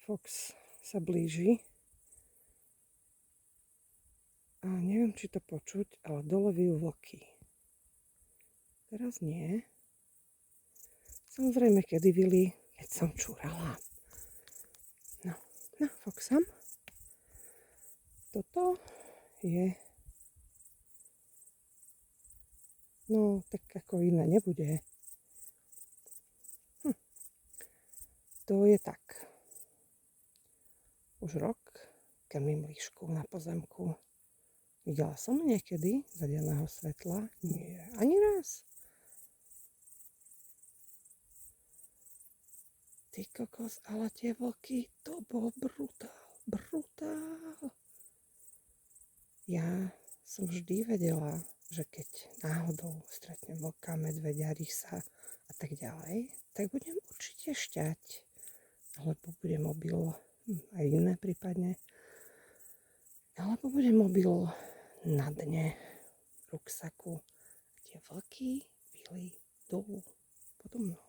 Fox sa blíži. A neviem, či to počuť, ale dole vyjú vlky. Teraz nie. Samozrejme, kedy vyli, keď som čúrala. No, Foxam. Toto je... No, tak ako iné nebude. To je tak. Už rok krmím líšku na pozemku. Videla som niekedy za denného svetla? Nie, ani raz. Ty kokos, ale tie vlky, to bol brutál. Ja som vždy vedela, že keď náhodou stretnem vlka, medveďa, rysa a tak ďalej, tak budem určite šťať. Alebo bude mobil, aj iné prípadne, alebo bude mobil na dne ruksaku. Tie vlky byli dolu podo mnou.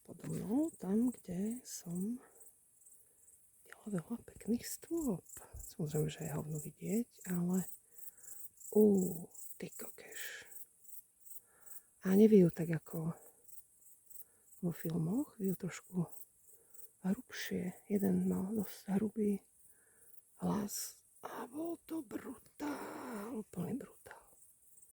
Podo mnou, tam, kde som videla veľa pekných stôp. Samozrejme, že je hovno vidieť, ale ty kokeš. A nevyjú tak ako vo filmoch, vyjú trošku hrubšie. Jeden mal dosť hrubý hlas a bol to brutál, úplný brutál.